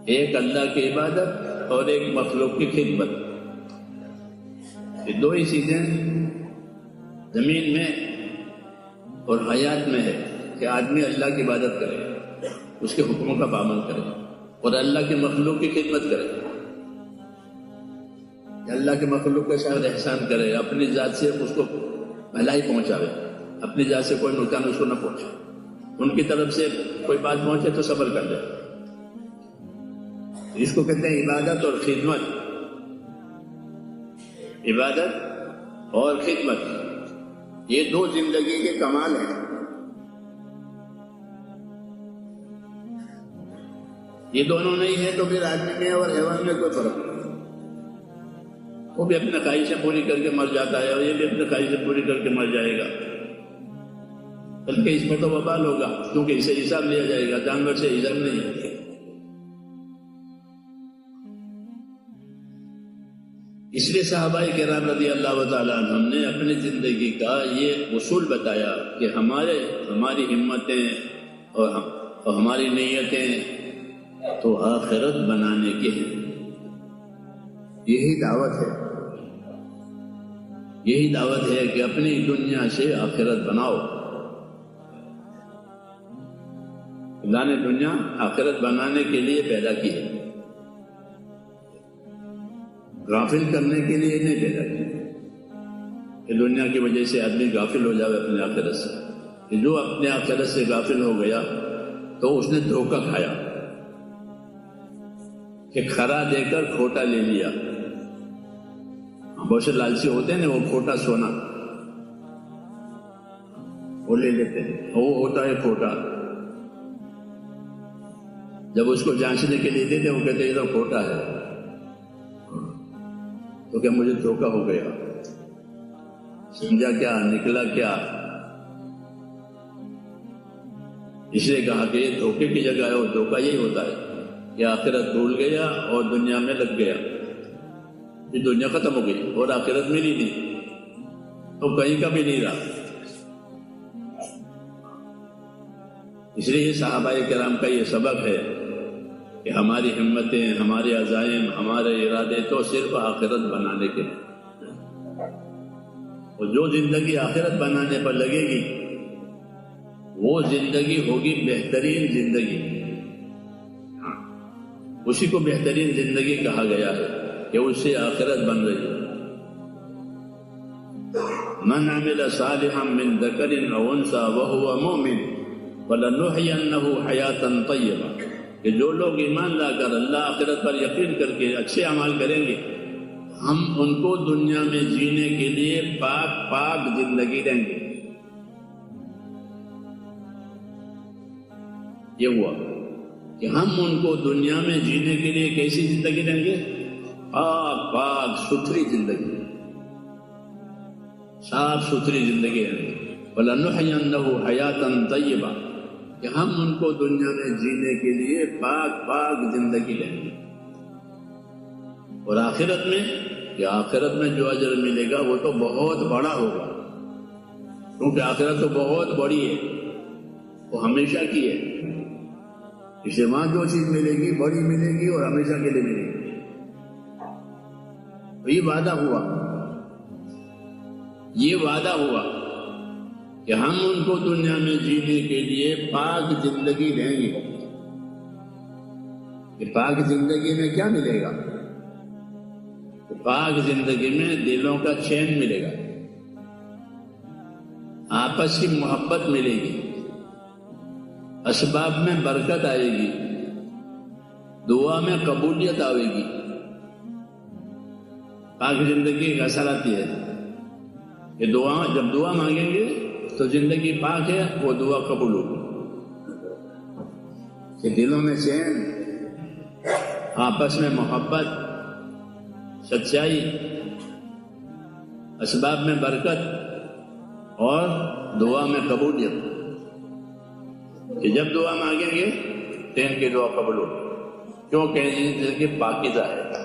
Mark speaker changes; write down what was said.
Speaker 1: ایک اللہ کی عبادت اور ایک مخلوق کی خدمت. یہ دو ہی چیزیں زمین میں اور حیات میں ہے کہ آدمی اللہ کی عبادت کرے، اس کے حکموں کا پابند کرے اور اللہ کے مخلوق کی خدمت کرے. اللہ کے مخلوق کے ساتھ احسان کرے، اپنی ذات سے اس کو بھلائی پہنچاوے، اپنی ذات سے کوئی نقصان اس کو نہ پہنچے، ان کی طرف سے کوئی بات پہنچے تو صبر کر دے. اس کو کہتے ہیں عبادت اور خدمت. عبادت اور خدمت یہ دو زندگی کے کمال ہیں. یہ دونوں نہیں ہے تو پھر آدمی میں اور حیوان میں کوئی فرق نہیں. وہ بھی اپنے خواہشیں پوری کر کے مر جاتا ہے اور یہ بھی اپنے خواہشیں پوری کر کے مر جائے گا، بلکہ اس میں تو وبال ہوگا کیونکہ اسے حساب لیا جائے گا، جانور سے حساب نہیں ہے. اس لیے صحابہ کرام رضی اللہ تعالیٰ عنہ نے اپنی زندگی کا یہ اصول بتایا کہ ہماری ہمتیں اور ہماری نیتیں تو آخرت بنانے کی ہیں. یہی دعوت ہے، یہی دعوت ہے کہ اپنی دنیا سے آخرت بناؤ. اللہ نے دنیا آخرت بنانے کے لیے پیدا کی ہے، غافل کرنے کے لیے نہیں پیدا کی کہ دنیا کی وجہ سے آدمی غافل ہو جائے اپنے آخرت سے. کہ جو اپنے آخرت سے غافل ہو گیا تو اس نے دھوکہ کھایا کہ کھرا دے کر کھوٹا لے لیا. بہت سے لالچی ہوتے ہیں نا، وہ کھوٹا سونا وہ لے لیتے ہیں، وہ ہوتا ہے کھوٹا. جب اس کو جانچنے کے لیے دیتے وہ کہتے ہیں یہ تو کھوٹا ہے. تو کیا مجھے دھوکہ ہو گیا، سمجھا کیا، نکلا کیا. اس لیے کہا کہ یہ دھوکے کی جگہ ہے اور دھوکہ یہی ہوتا ہے کہ آخرت بھول گیا اور دنیا میں لگ گیا. یہ دنیا ختم ہو گئی اور آخرت ملی نہیں تو کہیں کا بھی نہیں رہا. اس لیے صحابہ کرام کا یہ سبق ہے کہ ہماری ہمتیں، ہمارے عزائم، ہمارے ارادے تو صرف آخرت بنانے کے ہیں. اور جو زندگی آخرت بنانے پر لگے گی وہ زندگی ہوگی بہترین زندگی. اسی کو بہترین زندگی کہا گیا ہے کہ اس سے آخرت بن رہی ہے. من عمل صالحا من ذکر او انثى وهو مؤمن فلنحيينه حیاتا طیبہ. کہ جو لوگ ایمان لا کر اللہ آخرت پر یقین کر کے اچھے اعمال کریں گے، ہم ان کو دنیا میں جینے کے لیے پاک زندگی دیں گے. یہ ہوا کہ ہم ان کو دنیا میں جینے کے لیے کیسی زندگی دیں گے؟ پاک ستھری زندگی، صاف ستھری زندگی دیں گے. وَلَنُحْيِيَنَّهُ حَيَاةً طَيِّبَةً کہ ہم ان کو دنیا میں جینے کے لیے پاک زندگی دیں گے. اور آخرت میں، کہ آخرت میں جو اجر ملے گا وہ تو بہت بڑا ہوگا، کیونکہ آخرت تو بہت بڑی ہے، وہ ہمیشہ کی ہے. اسے وہاں جو چیز ملے گی بڑی ملے گی اور ہمیشہ کے لیے ملے گی. یہ وعدہ ہوا کہ ہم ان کو دنیا میں جینے کے لیے پاک زندگی دیں گے. کہ پاک زندگی میں کیا ملے گا؟ پاک زندگی میں دلوں کا چین ملے گا، آپس کی محبت ملے گی، اسباب میں برکت آئے گی، دعا میں قبولیت آئے گی. پاک زندگی ایک اثر آتی ہے کہ جب دعا مانگیں گے تو زندگی پاک ہے، وہ دعا قبول ہوگی. کہ دلوں میں چین، آپس میں محبت، سچائی، اسباب میں برکت اور دعا میں قبولیت. کہ جب دعا مانگیں گے تو ان کی دعا قبول ہوگی، کیونکہ زندگی پاکیزہ ہے.